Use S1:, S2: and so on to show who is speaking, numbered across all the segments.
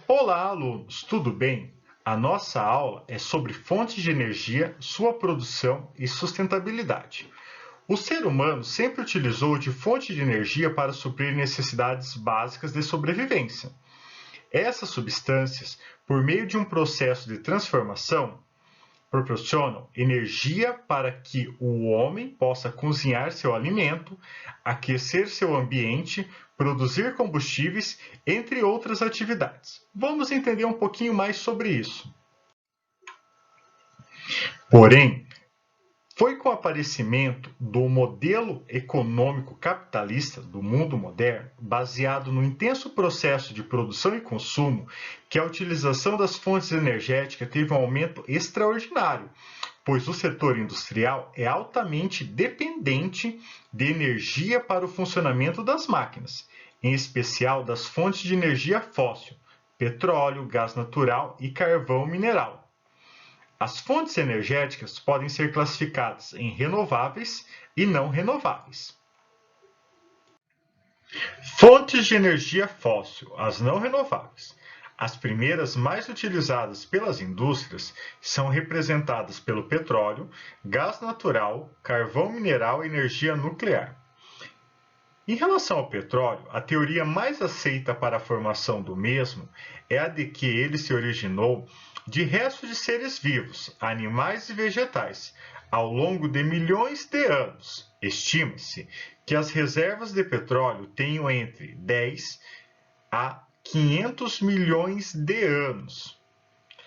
S1: Olá, alunos, tudo bem? A nossa aula é sobre fontes de energia, sua produção e sustentabilidade. O ser humano sempre utilizou de fonte de energia para suprir necessidades básicas de sobrevivência. Essas substâncias, por meio de um processo de transformação, proporcionam energia para que o homem possa cozinhar seu alimento, aquecer seu ambiente, produzir combustíveis, entre outras atividades. Vamos entender um pouquinho mais sobre isso. Porém, foi com o aparecimento do modelo econômico capitalista do mundo moderno, baseado no intenso processo de produção e consumo, que a utilização das fontes energéticas teve um aumento extraordinário, pois o setor industrial é altamente dependente de energia para o funcionamento das máquinas, em especial das fontes de energia fóssil, petróleo, gás natural e carvão mineral. As fontes energéticas podem ser classificadas em renováveis e não renováveis. Fontes de energia fóssil, as não renováveis. As primeiras mais utilizadas pelas indústrias são representadas pelo petróleo, gás natural, carvão mineral e energia nuclear. Em relação ao petróleo, a teoria mais aceita para a formação do mesmo é a de que ele se originou de restos de seres vivos, animais e vegetais, ao longo de milhões de anos. Estima-se que as reservas de petróleo tenham entre 10 a 500 milhões de anos.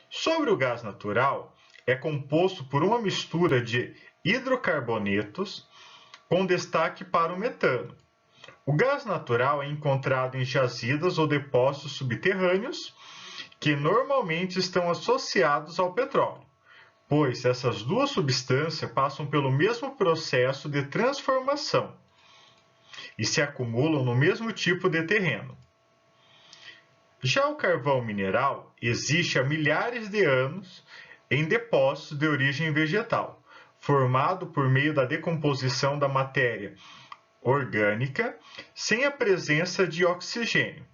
S1: Sobre o gás natural, é composto por uma mistura de hidrocarbonetos, com destaque para o metano. O gás natural é encontrado em jazidas ou depósitos subterrâneos, que normalmente estão associados ao petróleo, pois essas duas substâncias passam pelo mesmo processo de transformação e se acumulam no mesmo tipo de terreno. Já o carvão mineral existe há milhares de anos em depósitos de origem vegetal, formado por meio da decomposição da matéria orgânica sem a presença de oxigênio.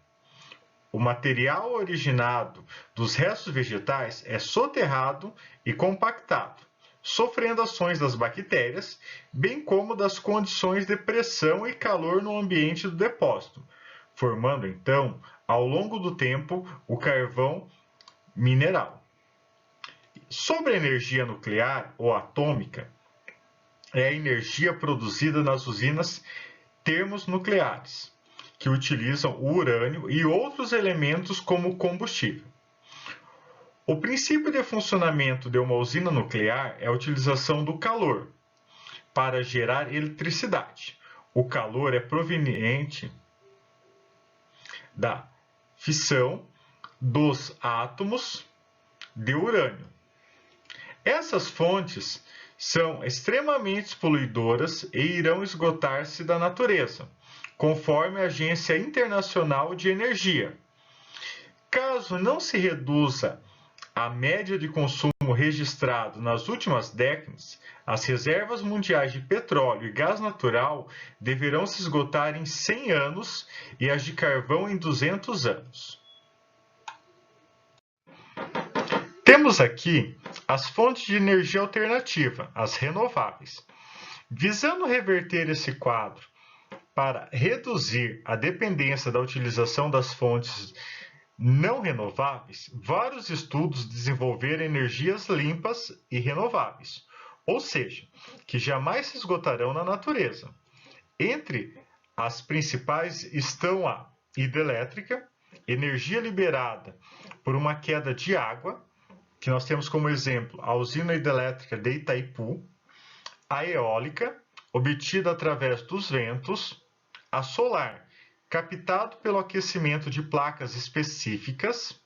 S1: O material originado dos restos vegetais é soterrado e compactado, sofrendo ações das bactérias, bem como das condições de pressão e calor no ambiente do depósito, formando então, ao longo do tempo, o carvão mineral. Sobre a energia nuclear ou atômica, é a energia produzida nas usinas termonucleares, que utilizam o urânio e outros elementos como combustível. O princípio de funcionamento de uma usina nuclear é a utilização do calor para gerar eletricidade. O calor é proveniente da fissão dos átomos de urânio. Essas fontes são extremamente poluidoras e irão esgotar-se da natureza, conforme a Agência Internacional de Energia. Caso não se reduza a média de consumo registrado nas últimas décadas, as reservas mundiais de petróleo e gás natural deverão se esgotar em 100 anos e as de carvão em 200 anos. Temos aqui as fontes de energia alternativa, as renováveis. Visando reverter esse quadro para reduzir a dependência da utilização das fontes não renováveis, vários estudos desenvolveram energias limpas e renováveis, ou seja, que jamais se esgotarão na natureza. Entre as principais estão a hidrelétrica, energia liberada por uma queda de água, que nós temos como exemplo a usina hidrelétrica de Itaipu, a eólica, obtida através dos ventos, a solar, captado pelo aquecimento de placas específicas,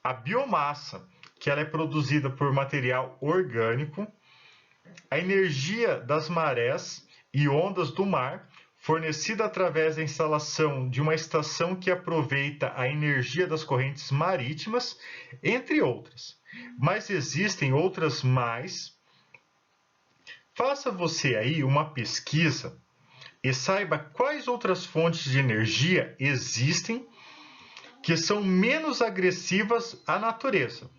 S1: a biomassa, que ela é produzida por material orgânico, a energia das marés e ondas do mar, fornecida através da instalação de uma estação que aproveita a energia das correntes marítimas, entre outras. Mas existem outras mais. Faça você aí uma pesquisa e saiba quais outras fontes de energia existem que são menos agressivas à natureza.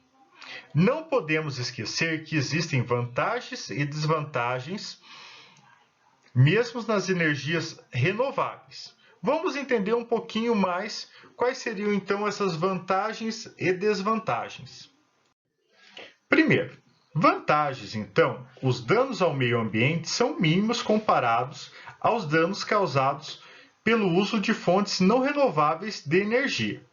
S1: Não podemos esquecer que existem vantagens e desvantagens, mesmo nas energias renováveis. Vamos entender um pouquinho mais quais seriam então essas vantagens e desvantagens. Primeiro, vantagens, então, os danos ao meio ambiente são mínimos comparados aos danos causados pelo uso de fontes não renováveis de energia.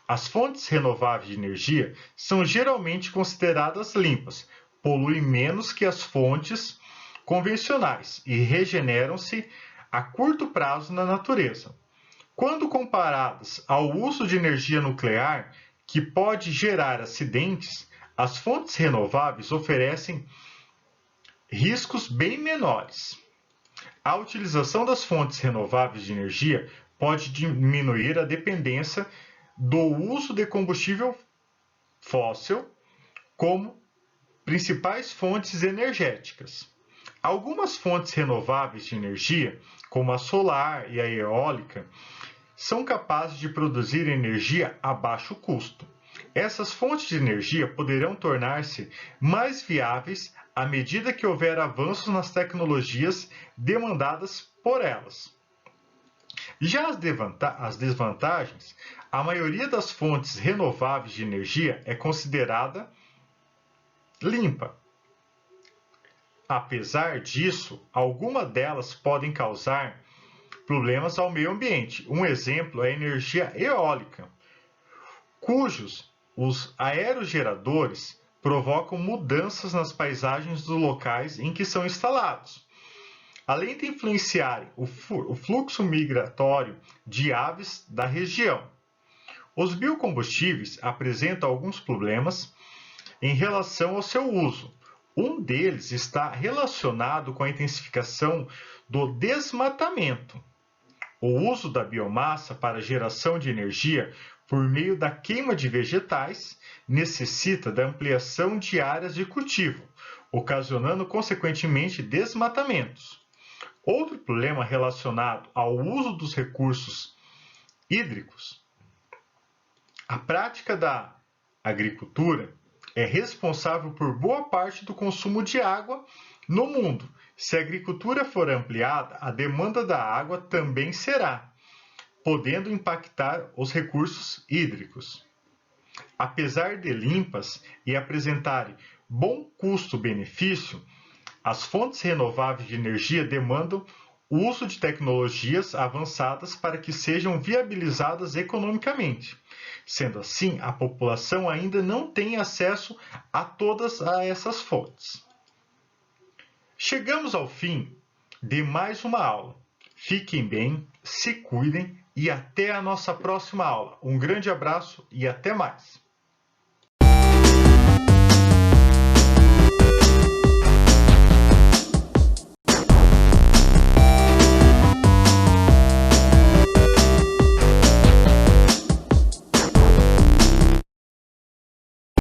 S1: As fontes renováveis de energia são geralmente consideradas limpas, poluem menos que as fontes convencionais e regeneram-se a curto prazo na natureza. Quando comparadas ao uso de energia nuclear, que pode gerar acidentes, as fontes renováveis oferecem riscos bem menores. A utilização das fontes renováveis de energia pode diminuir a dependência do uso de combustível fóssil como principais fontes energéticas. Algumas fontes renováveis de energia, como a solar e a eólica, são capazes de produzir energia a baixo custo. Essas fontes de energia poderão tornar-se mais viáveis à medida que houver avanços nas tecnologias demandadas por elas. Já as desvantagens, a maioria das fontes renováveis de energia é considerada limpa. Apesar disso, algumas delas podem causar problemas ao meio ambiente. Um exemplo é a energia eólica, cujos os aerogeradores provocam mudanças nas paisagens dos locais em que são instalados, além de influenciarem o fluxo migratório de aves da região. Os biocombustíveis apresentam alguns problemas em relação ao seu uso. Um deles está relacionado com a intensificação do desmatamento. O uso da biomassa para geração de energia por meio da queima de vegetais necessita da ampliação de áreas de cultivo, ocasionando consequentemente desmatamentos. Outro problema relacionado ao uso dos recursos hídricos. A prática da agricultura é responsável por boa parte do consumo de água no mundo. Se a agricultura for ampliada, a demanda da água também será, podendo impactar os recursos hídricos. Apesar de limpas e apresentarem bom custo-benefício, as fontes renováveis de energia demandam o uso de tecnologias avançadas para que sejam viabilizadas economicamente. Sendo assim, a população ainda não tem acesso a todas essas fontes. Chegamos ao fim de mais uma aula. Fiquem bem, se cuidem e até a nossa próxima aula. Um grande abraço e até mais!